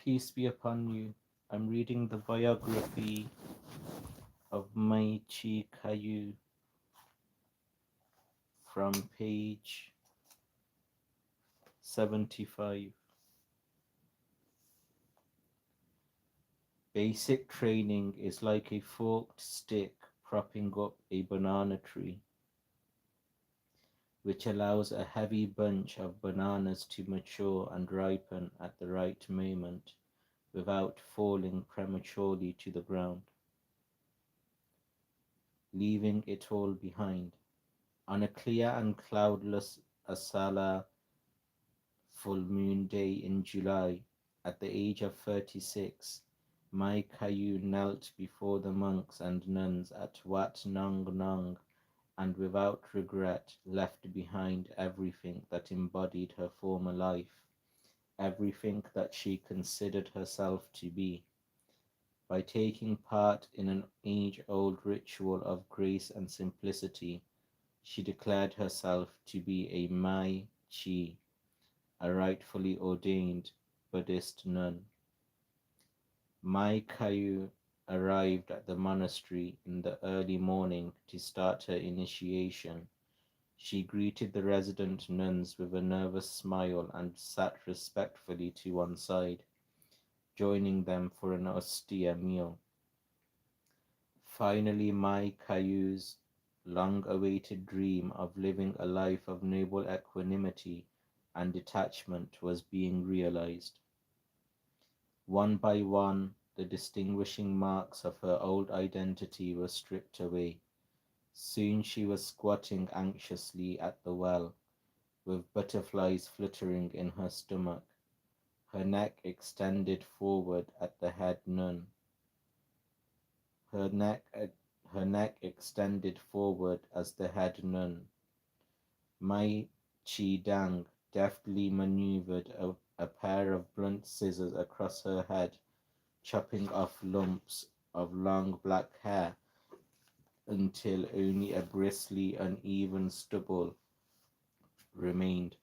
Peace be upon you. I'm reading the biography of chee kaew from page 75. Basic training is like a forked stick propping up a banana tree, which allows a heavy bunch of bananas to mature and ripen at the right moment without falling prematurely to the ground, leaving it all behind. On a clear and cloudless Asala full moon day in July, at the age of 36, kaew knelt before the monks and nuns at Wat Nong Nong and without regret left behind everything that embodied her former life, everything that she considered herself to be. By taking part in an age-old ritual of grace and simplicity, she declared herself to be a chee, a rightfully ordained Buddhist nun. kaew arrived at the monastery in the early morning to start her initiation. She greeted the resident nuns with a nervous smile and sat respectfully to one side, joining them for an austere meal. Finally, kaew's long-awaited dream of living a life of noble equanimity and detachment was being realized. One by one, the distinguishing marks of her old identity were stripped away. Soon she was squatting anxiously at the well, with butterflies fluttering in her stomach, her neck extended forward at the head nun. Her neck, her neck extended forward as the head nun. Mai Chi Dang deftly maneuvered a pair of blunt scissors across her head, chopping off lumps of long black hair until only a bristly, uneven stubble remained.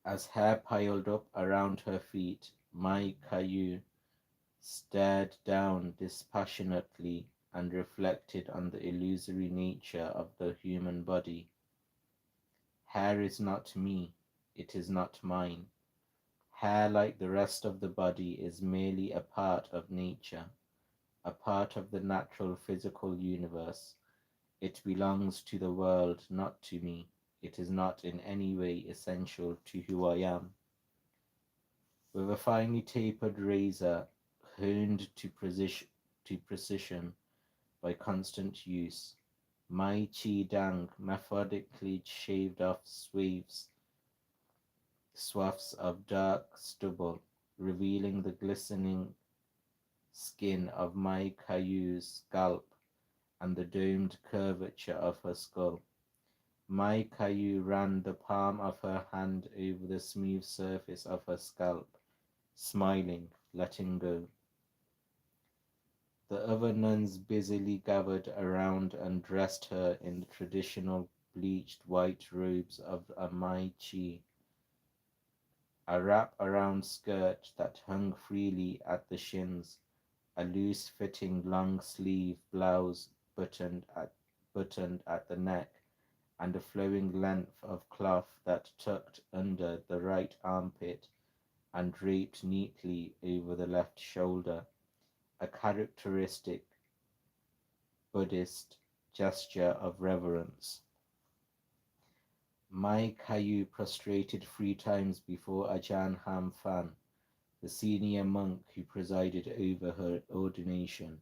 As hair piled up around her feet, kaew stared down dispassionately and reflected on the illusory nature of the human body. Hair is not me, it is not mine. Hair, like the rest of the body, is merely a part of nature, a part of the natural physical universe. It belongs to the world, not to me. It is not in any way essential to who I am. With a finely tapered razor, honed to precision by constant use, Chi Dang methodically shaved off swaths of dark stubble, revealing the glistening skin of kaew's scalp and the domed curvature of her skull. kaew ran the palm of her hand over the smooth surface of her scalp, smiling, letting go. The other nuns busily gathered around and dressed her in the traditional bleached white robes of a chee, a wrap-around skirt that hung freely at the shins, a loose-fitting long-sleeve blouse buttoned at the neck, and a flowing length of cloth that tucked under the right armpit and draped neatly over the left shoulder, a characteristic Buddhist gesture of reverence. kaew prostrated 3 times before Ajahn Ham Fan, the senior monk who presided over her ordination.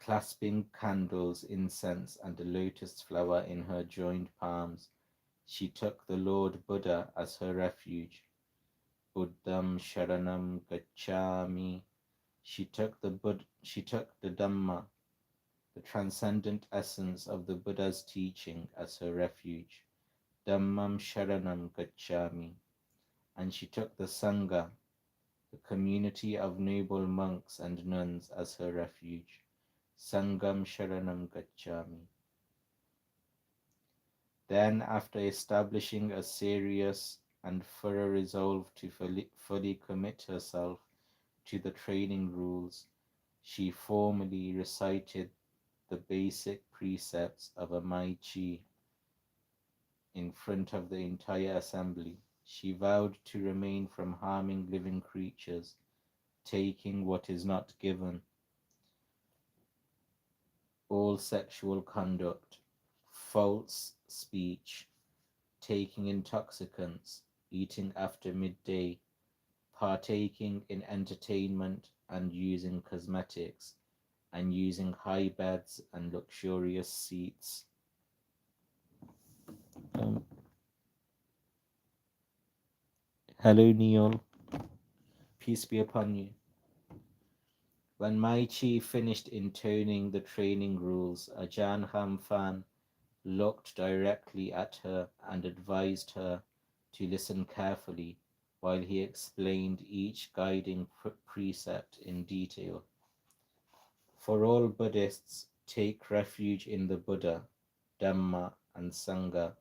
Clasping candles, incense, and a lotus flower in her joined palms, she took the Lord Buddha as her refuge. Buddham Sharanam Gacchami. She took the Dhamma, the transcendent essence of the Buddha's teaching, as her refuge. Dhammam Sharanam Gacchami. And she took the Sangha, the community of noble monks and nuns, as her refuge. Sangam Sharanam Gacchami. Then, after establishing a serious and thorough resolve to fully commit herself to the training rules, she formally recited the basic precepts of a Mai Chi in front of the entire assembly. She vowed to refrain from harming living creatures, taking what is not given, all sexual conduct, false speech, taking intoxicants, eating after midday, partaking in entertainment and using cosmetics, and using high beds and luxurious seats. Um, Hello, Neil. Peace be upon you. When Mai Chi finished intoning the training rules, Ajahn Hamfan looked directly at her and advised her to listen carefully while he explained each guiding precept in detail. For all Buddhists, take refuge in the Buddha, Dhamma, and Sangha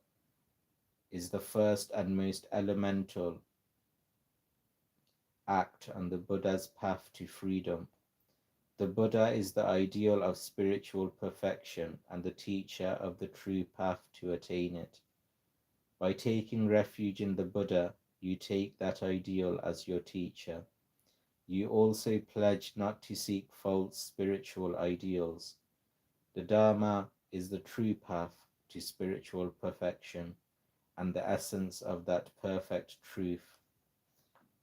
is the first and most elemental act on the Buddha's path to freedom. The Buddha is the ideal of spiritual perfection and the teacher of the true path to attain it. By taking refuge in the Buddha, you take that ideal as your teacher. You also pledge not to seek false spiritual ideals. The Dharma is the true path to spiritual perfection and the essence of that perfect truth.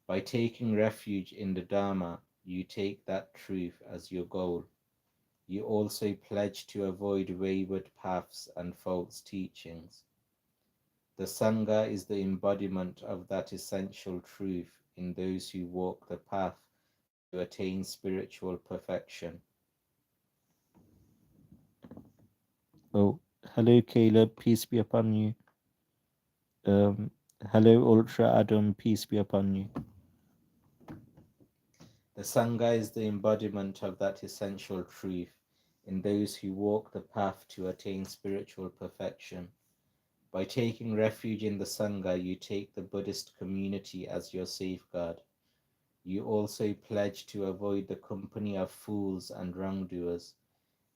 By taking refuge in the Dharma, you take that truth as your goal. You also pledge to avoid wayward paths and false teachings. The Sangha is the embodiment of that essential truth in those who walk the path to attain spiritual perfection. Oh, hello, Caleb. Peace be upon you. Hello, Ultra Adam. Peace be upon you. The Sangha is the embodiment of that essential truth in those who walk the path to attain spiritual perfection. By taking refuge in the Sangha, you take the Buddhist community as your safeguard. You also pledge to avoid the company of fools and wrongdoers.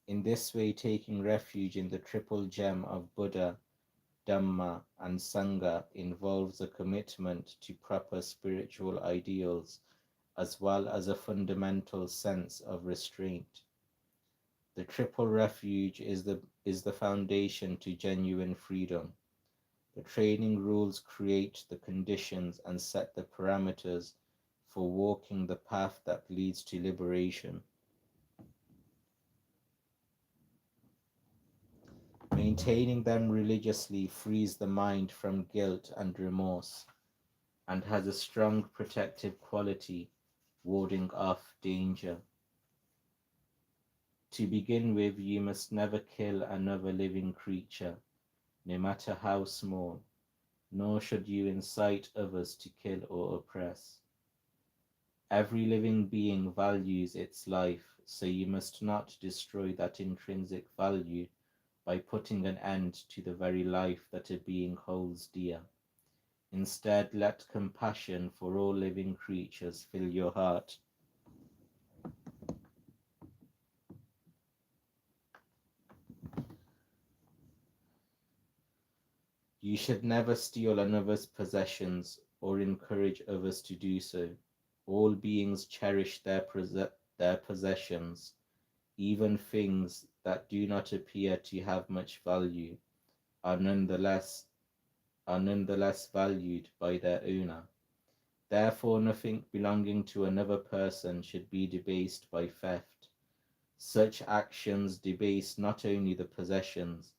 In this way, taking refuge in the triple gem of Buddha, Dhamma, and Sangha involves a commitment to proper spiritual ideals as well as a fundamental sense of restraint. The triple refuge is the foundation to genuine freedom. The training rules create the conditions and set the parameters for walking the path that leads to liberation. Maintaining them religiously frees the mind from guilt and remorse and has a strong protective quality, warding off danger. To begin with, you must never kill another living creature, no matter how small, nor should you incite others to kill or oppress. Every living being values its life, so you must not destroy that intrinsic value by putting an end to the very life that a being holds dear. Instead, let compassion for all living creatures fill your heart. You should never steal another's possessions or encourage others to do so. All beings cherish their possessions, even things that do not appear to have much value are nonetheless valued by their owner. Therefore, nothing belonging to another person should be debased by theft. Such actions debase not only the possessions,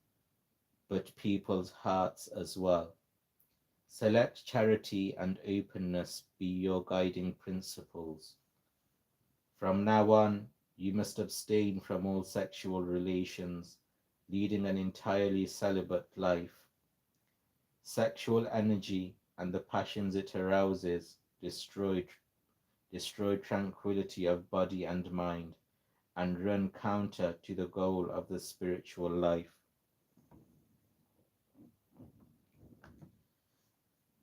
but people's hearts as well. So let charity and openness be your guiding principles. From now on, you must abstain from all sexual relations, leading an entirely celibate life. Sexual energy and the passions it arouses destroy tranquility of body and mind and run counter to the goal of the spiritual life.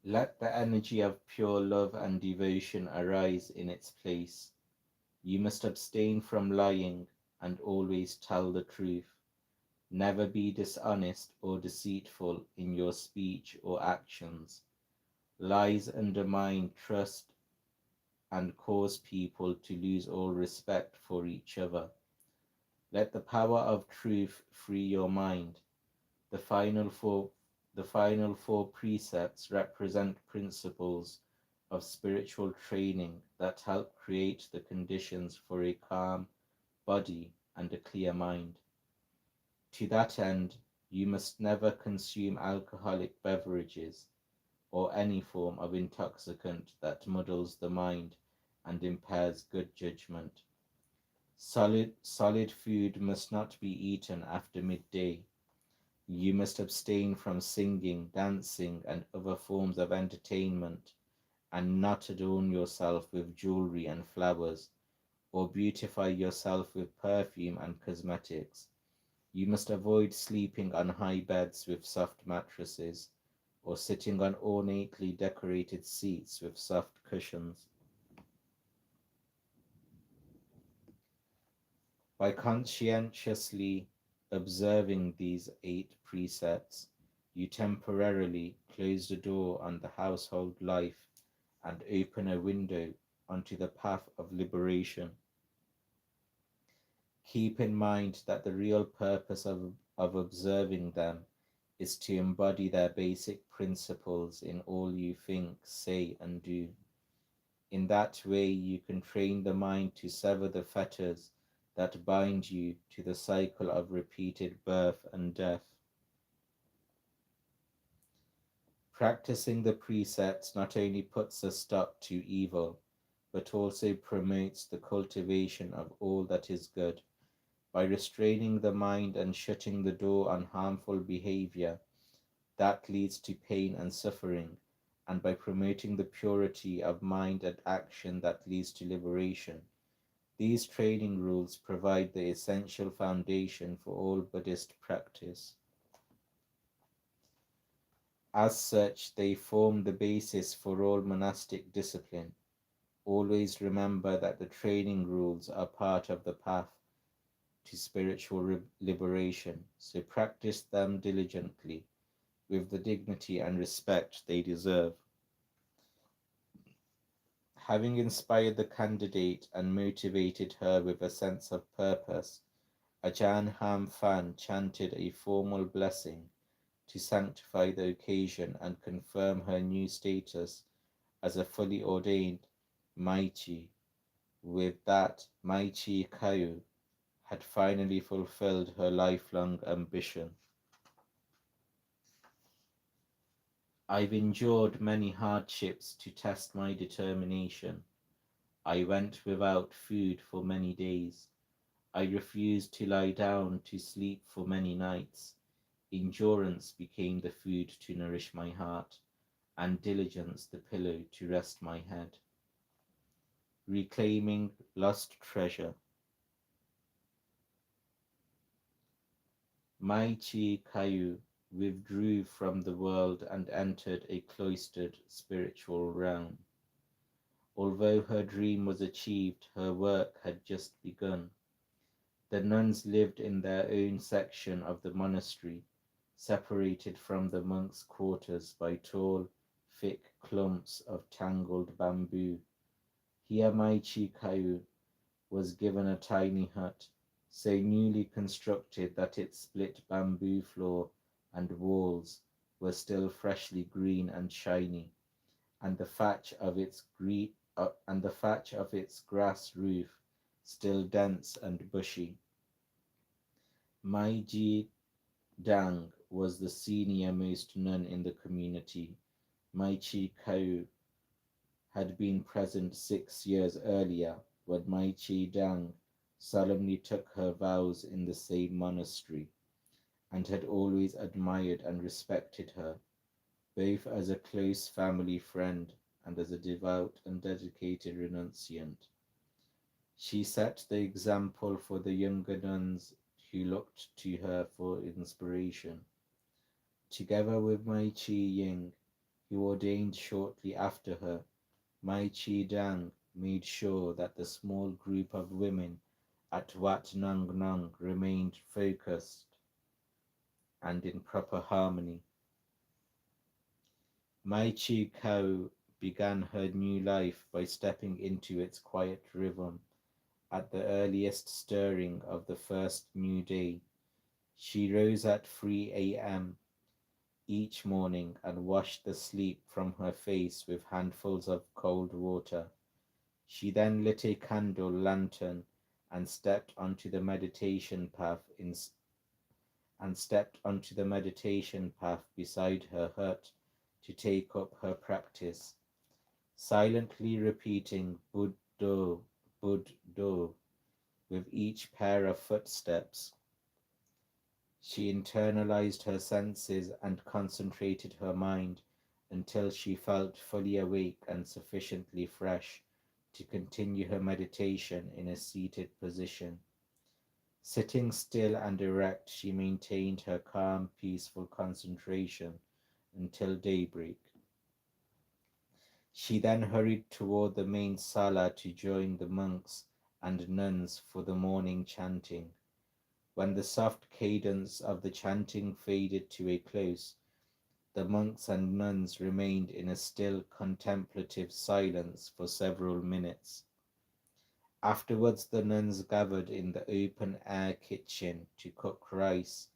Let the energy of pure love and devotion arise in its place. You must abstain from lying and always tell the truth. Never be dishonest or deceitful in your speech or actions. Lies undermine trust and cause people to lose all respect for each other. Let the power of truth free your mind. The final four, the final four precepts represent principles of spiritual training that help create the conditions for a calm body and a clear mind. To that end, you must never consume alcoholic beverages or any form of intoxicant that muddles the mind and impairs good judgment. Solid food must not be eaten after midday. You must abstain from singing, dancing, and other forms of entertainment, and not adorn yourself with jewelry and flowers, or beautify yourself with perfume and cosmetics. You must avoid sleeping on high beds with soft mattresses, or sitting on ornately decorated seats with soft cushions. By conscientiously observing these 8 precepts, you temporarily close the door on the household life and open a window onto the path of liberation. Keep in mind that the real purpose of observing them is to embody their basic principles in all you think, say, and do. In that way, you can train the mind to sever the fetters that bind you to the cycle of repeated birth and death. Practicing the precepts not only puts a stop to evil, but also promotes the cultivation of all that is good. By restraining the mind and shutting the door on harmful behavior that leads to pain and suffering, and by promoting the purity of mind and action that leads to liberation. These training rules provide the essential foundation for all Buddhist practice. As such, they form the basis for all monastic discipline. Always remember that the training rules are part of the path to spiritual liberation, so practice them diligently with the dignity and respect they deserve. Having inspired the candidate and motivated her with a sense of purpose, Ajahn Ham Fan chanted a formal blessing to sanctify the occasion and confirm her new status as a fully ordained Maichi. With that, Maichi Kaew had finally fulfilled her lifelong ambition. I've endured many hardships to test my determination. I went without food for many days. I refused to lie down to sleep for many nights. Endurance became the food to nourish my heart, and diligence the pillow to rest my head. Reclaiming lost treasure. Maichi Kayu withdrew from the world and entered a cloistered spiritual realm. Although her dream was achieved, her work had just begun. The nuns lived in their own section of the monastery, separated from the monks' quarters by tall, thick clumps of tangled bamboo. Here Maichi Kayu was given a tiny hut, so newly constructed that its split bamboo floor and walls were still freshly green and shiny, and the thatch of its grass roof still dense and bushy. Maiji Dang was the senior-most nun in the community. Maichi Kau had been present 6 years earlier when Maichi Dang solemnly took her vows in the same monastery, and had always admired and respected her, both as a close family friend and as a devout and dedicated renunciant. She set the example for the younger nuns who looked to her for inspiration. Together with Mai Chi Ying, who ordained shortly after her, Mai Chi Dang, made sure that the small group of women at Wat Nung Nung remained focused and in proper harmony. Mai Chi Kaew began her new life by stepping into its quiet rhythm at the earliest stirring of the first new day. She rose at 3 a.m. each morning and washed the sleep from her face with handfuls of cold water. She then lit a candle lantern and stepped onto the meditation path beside her hut to take up her practice, silently repeating Buddho, Buddho with each pair of footsteps. She internalized her senses and concentrated her mind until she felt fully awake and sufficiently fresh to continue her meditation in a seated position. Sitting still and erect, she maintained her calm, peaceful concentration until daybreak. She then hurried toward the main sala to join the monks and nuns for the morning chanting. When the soft cadence of the chanting faded to a close, the monks and nuns remained in a still contemplative silence for several minutes. Afterwards, the nuns gathered in the open-air kitchen to cook rice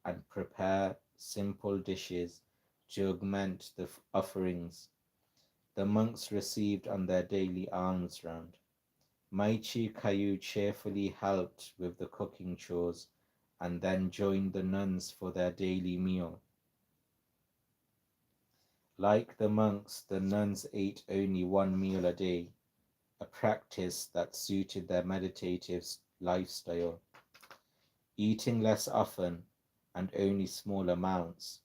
and prepare simple dishes to augment the offerings the monks received on their daily alms round. Maichi Kayu cheerfully helped with the cooking chores and then joined the nuns for their daily meal. Like the monks, the nuns ate only one meal a day, a practice that suited their meditative lifestyle. Eating less often and only small amounts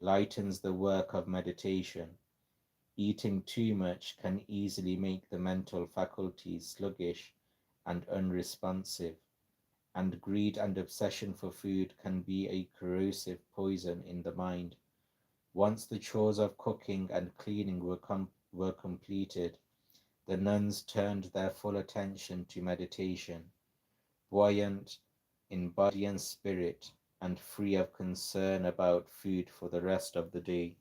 lightens the work of meditation. Eating too much can easily make the mental faculties sluggish and unresponsive, and greed and obsession for food can be a corrosive poison in the mind. Once the chores of cooking and cleaning were completed, the nuns turned their full attention to meditation, buoyant in body and spirit, and free of concern about food for the rest of the day.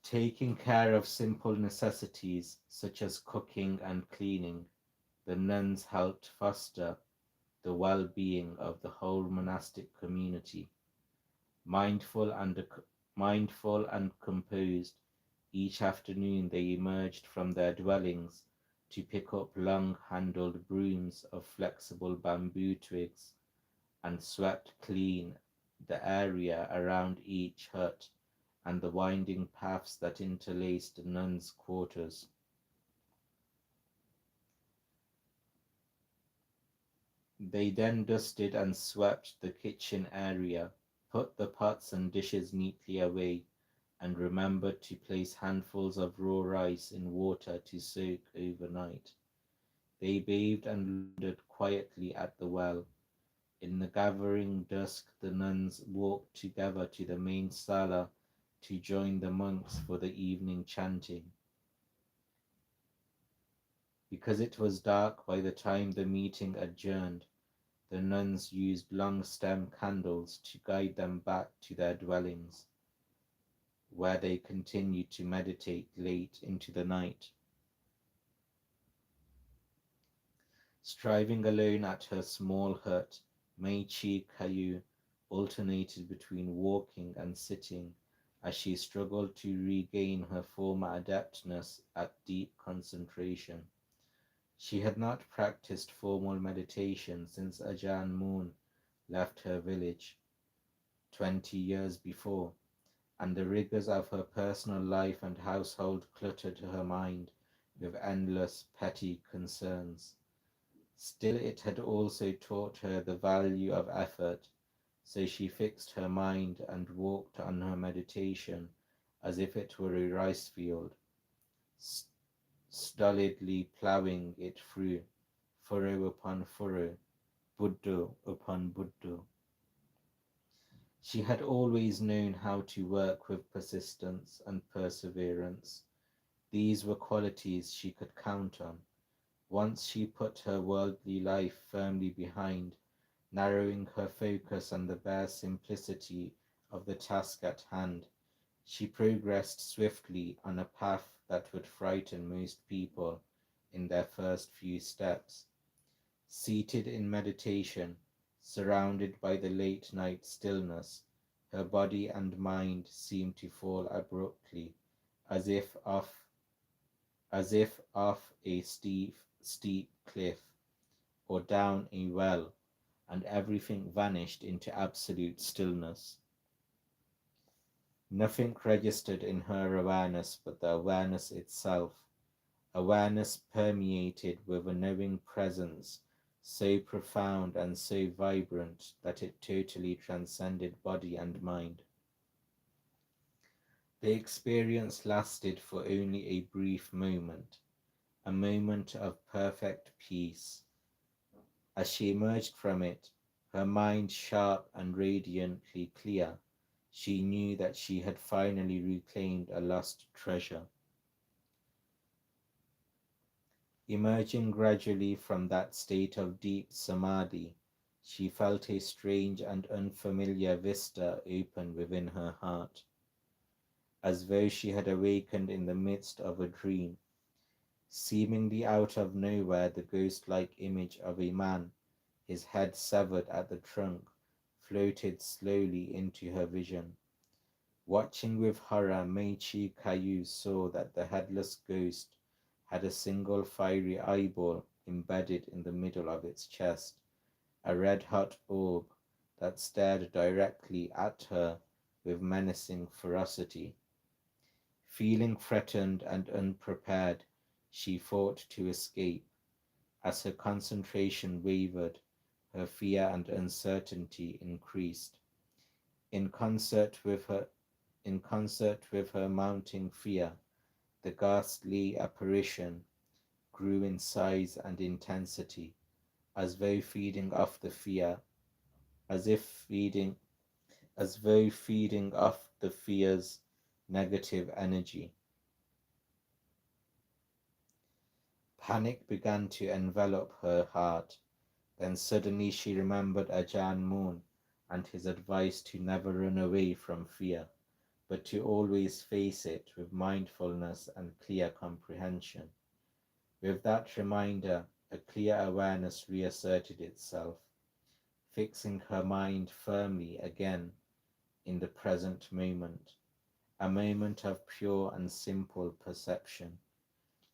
Taking care of simple necessities such as cooking and cleaning, the nuns helped foster the well-being of the whole monastic community. Mindful and, mindful and composed, each afternoon they emerged from their dwellings to pick up long-handled brooms of flexible bamboo twigs and swept clean the area around each hut and the winding paths that interlaced the nuns' quarters. They then dusted and swept the kitchen area, put the pots and dishes neatly away, and remembered to place handfuls of raw rice in water to soak overnight. They bathed and lingered quietly at the well. In the gathering dusk, the nuns walked together to the main sala to join the monks for the evening chanting. Because it was dark by the time the meeting adjourned, the nuns used long stem candles to guide them back to their dwellings, where they continued to meditate late into the night. Striving alone at her small hut, Mei Chi Kayu alternated between walking and sitting as she struggled to regain her former adeptness at deep concentration. She had not practiced formal meditation since Ajahn Mun left her village 20 years before, and the rigors of her personal life and household cluttered her mind with endless petty concerns. Still, it had also taught her the value of effort, so she fixed her mind and walked on her meditation as if it were a rice field, stolidly ploughing it through, furrow upon furrow, Buddha upon Buddha. She had always known how to work with persistence and perseverance. These were qualities she could count on. Once she put her worldly life firmly behind, narrowing her focus on the bare simplicity of the task at hand, she progressed swiftly on a path that would frighten most people in their first few steps. Seated in meditation, surrounded by the late night stillness, her body and mind seemed to fall abruptly, as if off a steep cliff, or down a well, and everything vanished into absolute stillness. Nothing registered in her awareness but the awareness itself, awareness permeated with a knowing presence so profound and so vibrant that it totally transcended body and mind. The experience lasted for only a brief moment, a moment of perfect peace. As she emerged from it, her mind sharp and radiantly clear, she knew that she had finally reclaimed a lost treasure. Emerging gradually from that state of deep samadhi, she felt a strange and unfamiliar vista open within her heart, as though she had awakened in the midst of a dream. Seemingly out of nowhere, the ghost-like image of a man, his head severed at the trunk, floated slowly into her vision. Watching with horror, Meichi Kayu saw that the headless ghost had a single fiery eyeball embedded in the middle of its chest, a red-hot orb that stared directly at her with menacing ferocity. Feeling threatened and unprepared, she fought to escape. As her concentration wavered, her fear and uncertainty increased. In concert with her, in concert with her mounting fear, the ghastly apparition grew in size and intensity, as though feeding off the fear, as if feeding, as though feeding off the fear's negative energy. Panic began to envelop her heart. Then suddenly she remembered Ajahn Mun and his advice to never run away from fear, but to always face it with mindfulness and clear comprehension. With that reminder, a clear awareness reasserted itself, fixing her mind firmly again in the present moment, a moment of pure and simple perception,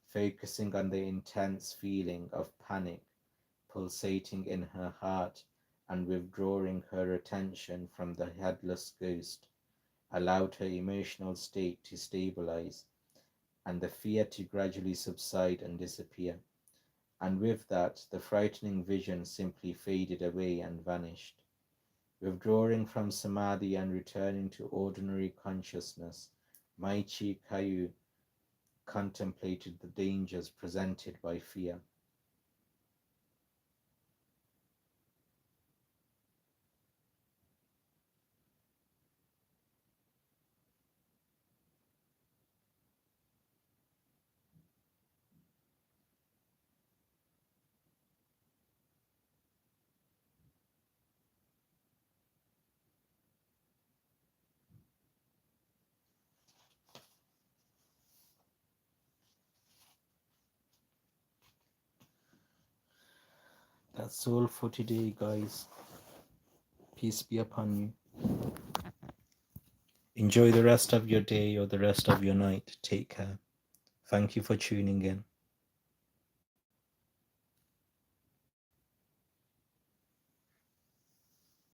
focusing on the intense feeling of panic pulsating in her heart and withdrawing her attention from the headless ghost, allowed her emotional state to stabilize and the fear to gradually subside and disappear. And with that, the frightening vision simply faded away and vanished. Withdrawing from samadhi and returning to ordinary consciousness, Maichi Kayu contemplated the dangers presented by fear. That's all for today, guys. Peace be upon you. Enjoy the rest of your day or the rest of your night. Take care. Thank you for tuning in.